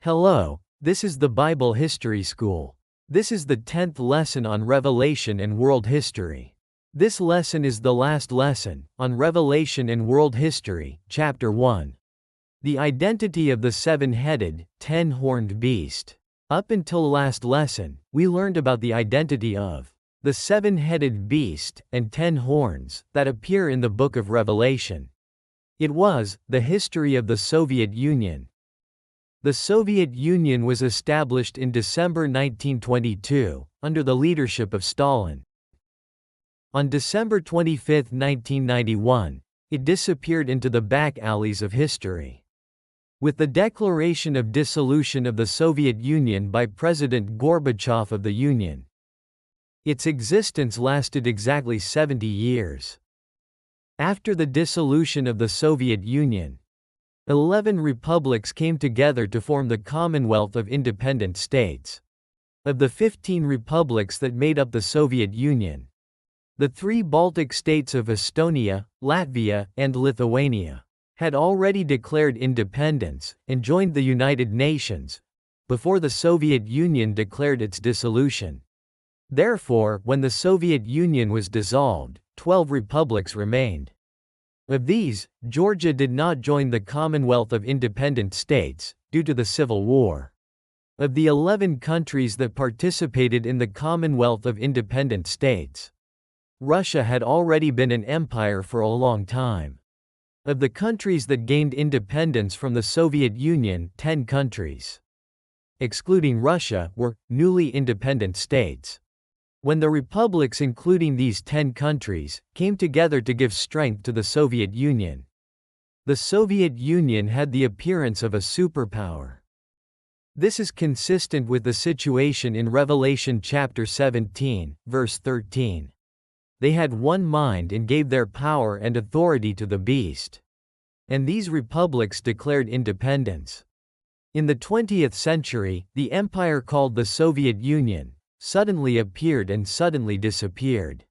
Hello, this is the Bible History School. This is the 10th lesson on Revelation and World History. This lesson is the last lesson, on Revelation and World History, Chapter 1. The identity of the seven-headed, ten-horned beast. Up until last lesson, we learned about the identity of the seven-headed beast and 10 horns that appear in the book of Revelation. It was the history of the Soviet Union. The Soviet Union was established in December 1922, under the leadership of Stalin. On December 25, 1991, it disappeared into the back alleys of history. With the declaration of dissolution of the Soviet Union by President Gorbachev of the Union, its existence lasted exactly 70 years. After the dissolution of the Soviet Union, 11 republics came together to form the Commonwealth of Independent States. Of the 15 republics that made up the Soviet Union, the 3 Baltic states of Estonia, Latvia, and Lithuania had already declared independence and joined the United Nations before the Soviet Union declared its dissolution. Therefore, when the Soviet Union was dissolved, 12 republics remained. Of these, Georgia did not join the Commonwealth of Independent States, due to the Civil War. Of the 11 countries that participated in the Commonwealth of Independent States, Russia had already been an empire for a long time. Of the countries that gained independence from the Soviet Union, 10 countries, excluding Russia, were newly independent states. When the republics including these 10 countries came together to give strength to the Soviet Union, the Soviet Union had the appearance of a superpower. This is consistent with the situation in Revelation chapter 17, verse 13. They had one mind and gave their power and authority to the beast. And these republics declared independence. In the 20th century, the empire called the Soviet Union suddenly appeared and suddenly disappeared.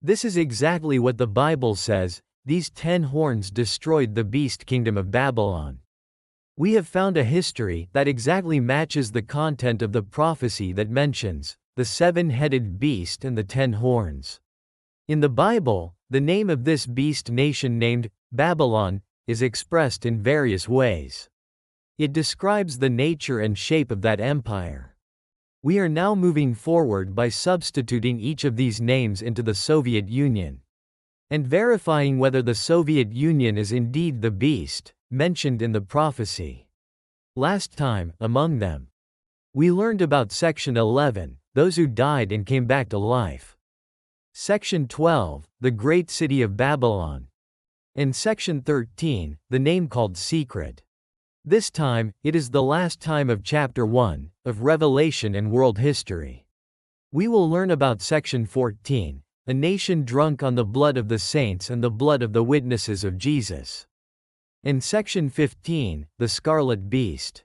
This is exactly what the Bible says: these 10 horns destroyed the beast kingdom of Babylon. We have found a history that exactly matches the content of the prophecy that mentions the seven-headed beast and the 10 horns. In the Bible, the name of this beast nation named Babylon is expressed in various ways. It describes the nature and shape of that empire. We are now moving forward by substituting each of these names into the Soviet Union and verifying whether the Soviet Union is indeed the beast mentioned in the prophecy. Last time, among them, we learned about Section 11, those who died and came back to life. Section 12, the great city of Babylon. And Section 13, the name called Secret. This time, it is the last time of Chapter 1, of Revelation and World History. We will learn about Section 14, a nation drunk on the blood of the saints and the blood of the witnesses of Jesus. And Section 15, the Scarlet Beast.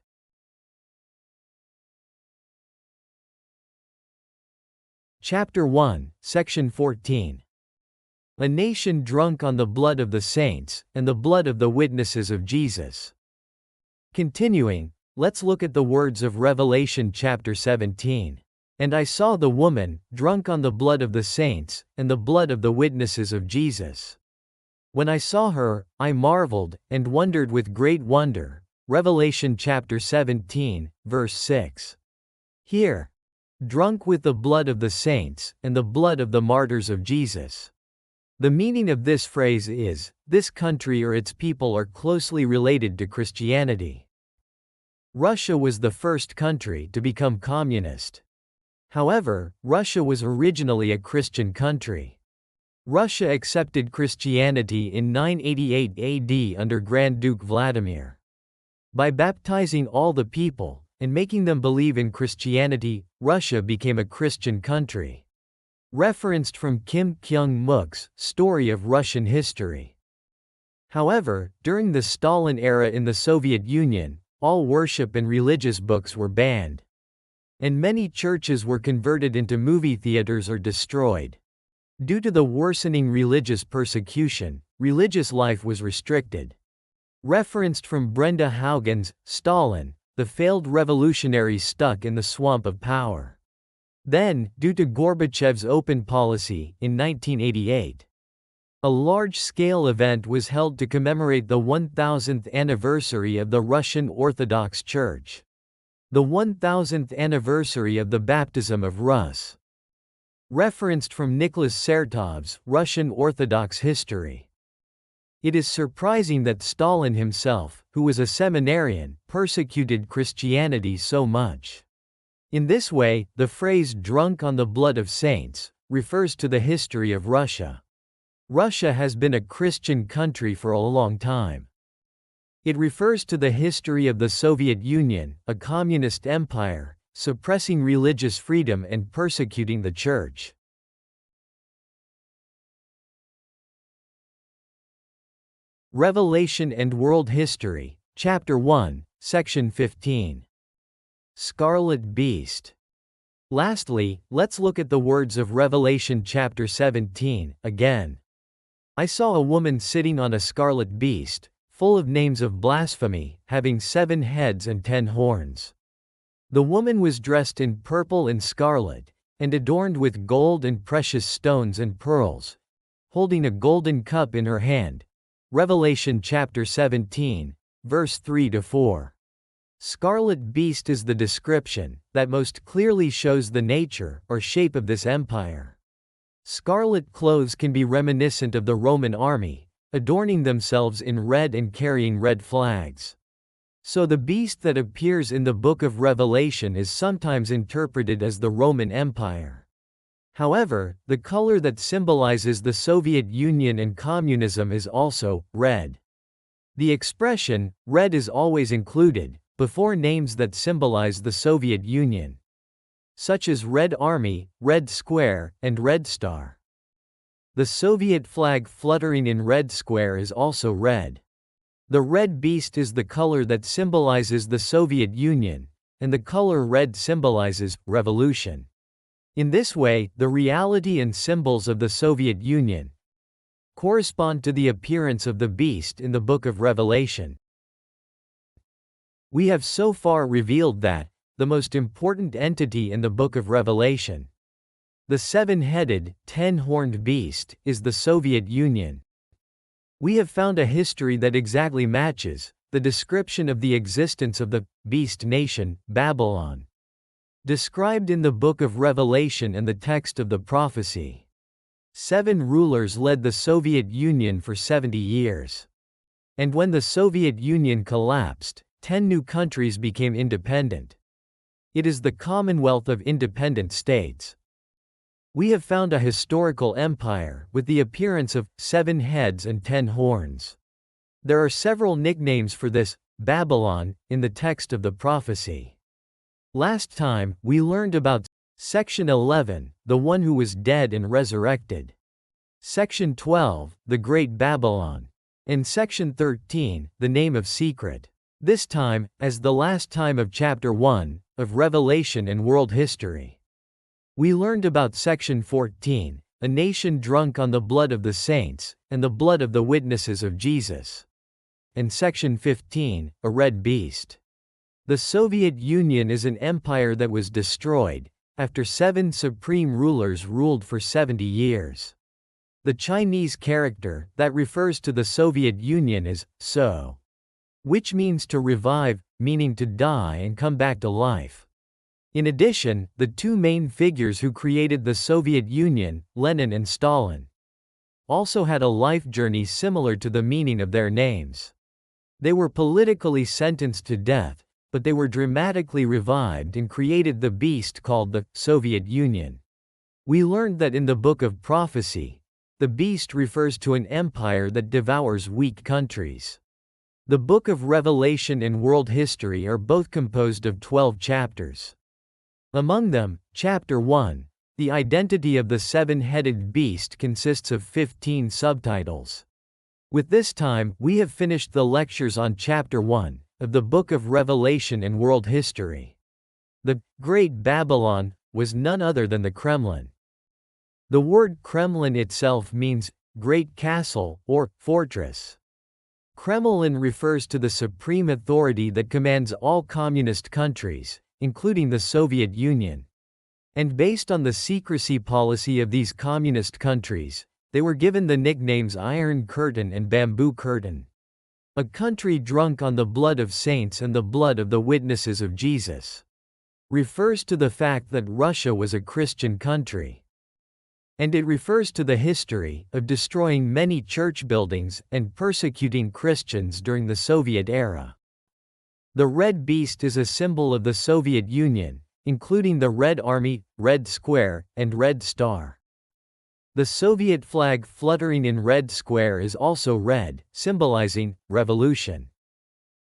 Chapter 1, Section 14. A nation drunk on the blood of the saints and the blood of the witnesses of Jesus. Continuing, let's look at the words of Revelation chapter 17. And I saw the woman, drunk on the blood of the saints, and the blood of the witnesses of Jesus. When I saw her, I marveled, and wondered with great wonder. Revelation chapter 17, verse 6. Here, drunk with the blood of the saints, and the blood of the martyrs of Jesus. The meaning of this phrase is, this country or its people are closely related to Christianity. Russia was the first country to become communist. However, Russia was originally a Christian country. Russia accepted Christianity in 988 AD under Grand Duke Vladimir. By baptizing all the people and making them believe in Christianity, Russia became a Christian country. Referenced from Kim Kyung-mook's Story of Russian History. However, during the Stalin era in the Soviet Union, all worship and religious books were banned. And many churches were converted into movie theaters or destroyed. Due to the worsening religious persecution, religious life was restricted. Referenced from Brenda Haugen's Stalin, the failed revolutionary stuck in the swamp of power. Then, due to Gorbachev's open policy, in 1988, a large-scale event was held to commemorate the 1000th anniversary of the Russian Orthodox Church. The 1000th anniversary of the baptism of Rus. Referenced from Nicholas Sertov's Russian Orthodox History. It is surprising that Stalin himself, who was a seminarian, persecuted Christianity so much. In this way, the phrase "drunk on the blood of saints" refers to the history of Russia. Russia has been a Christian country for a long time. It refers to the history of the Soviet Union, a communist empire, suppressing religious freedom and persecuting the church. Revelation and World History, Chapter 1, Section 15. Scarlet Beast. Lastly, let's look at the words of Revelation chapter 17, again. I saw a woman sitting on a scarlet beast, full of names of blasphemy, having 7 heads and 10 horns. The woman was dressed in purple and scarlet, and adorned with gold and precious stones and pearls, holding a golden cup in her hand. Revelation chapter 17, verse 3-4. Scarlet beast is the description that most clearly shows the nature or shape of this empire. Scarlet clothes can be reminiscent of the Roman army, adorning themselves in red and carrying red flags. So the beast that appears in the book of Revelation is sometimes interpreted as the Roman Empire. However, the color that symbolizes the Soviet Union and communism is also red. The expression red is always included before names that symbolize the Soviet Union, such as Red Army, Red Square, and Red Star. The Soviet flag fluttering in Red Square is also red. The red beast is the color that symbolizes the Soviet Union, and the color red symbolizes revolution. In this way, the reality and symbols of the Soviet Union correspond to the appearance of the beast in the book of Revelation. We have so far revealed that the most important entity in the book of Revelation, the 7-headed, 10-horned beast, is the Soviet Union. We have found a history that exactly matches the description of the existence of the beast nation, Babylon, described in the book of Revelation and the text of the prophecy. 7 rulers led the Soviet Union for 70 years. And when the Soviet Union collapsed, 10 new countries became independent. It is the Commonwealth of Independent States. We have found a historical empire with the appearance of 7 heads and 10 horns. There are several nicknames for this Babylon in the text of the prophecy. Last time, we learned about Section 11, the one who was dead and resurrected. Section 12, the Great Babylon. And Section 13, the name of secret. This time, as the last time of Chapter 1, of Revelation and World History. We learned about Section 14, a nation drunk on the blood of the saints, and the blood of the witnesses of Jesus. And Section 15, a red beast. The Soviet Union is an empire that was destroyed, after 7 supreme rulers ruled for 70 years. The Chinese character that refers to the Soviet Union is so, which means to revive, meaning to die and come back to life. In addition, the 2 main figures who created the Soviet Union, Lenin and Stalin, also had a life journey similar to the meaning of their names. They were politically sentenced to death, but they were dramatically revived and created the beast called the Soviet Union. We learned that in the book of prophecy, the beast refers to an empire that devours weak countries. The book of Revelation and World History are both composed of 12 chapters. Among them, Chapter 1, the identity of the 7-headed beast, consists of 15 subtitles. With this time, we have finished the lectures on Chapter 1 of the book of Revelation and World History. The Great Babylon was none other than the Kremlin. The word Kremlin itself means great castle or fortress. Kremlin refers to the supreme authority that commands all communist countries, including the Soviet Union. And based on the secrecy policy of these communist countries, they were given the nicknames Iron Curtain and Bamboo Curtain. A country drunk on the blood of saints and the blood of the witnesses of Jesus refers to the fact that Russia was a Christian country. And it refers to the history of destroying many church buildings and persecuting Christians during the Soviet era. The red beast is a symbol of the Soviet Union, including the Red Army, Red Square, and Red Star. The Soviet flag fluttering in Red Square is also red, symbolizing revolution.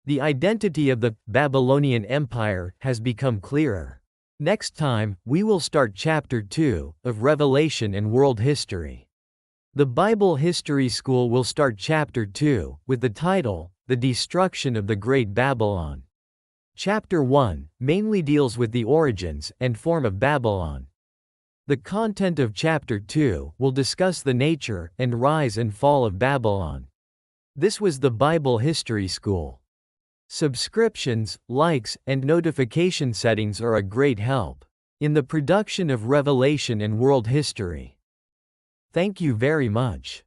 The identity of the Babylonian Empire has become clearer. Next time, we will start Chapter 2 of Revelation and World History. The Bible History School will start Chapter 2 with the title, The Destruction of the Great Babylon. Chapter 1 mainly deals with the origins and form of Babylon. The content of Chapter 2 will discuss the nature and rise and fall of Babylon. This was the Bible History School. Subscriptions, likes, and notification settings are a great help in the production of Revelation and World History. Thank you very much.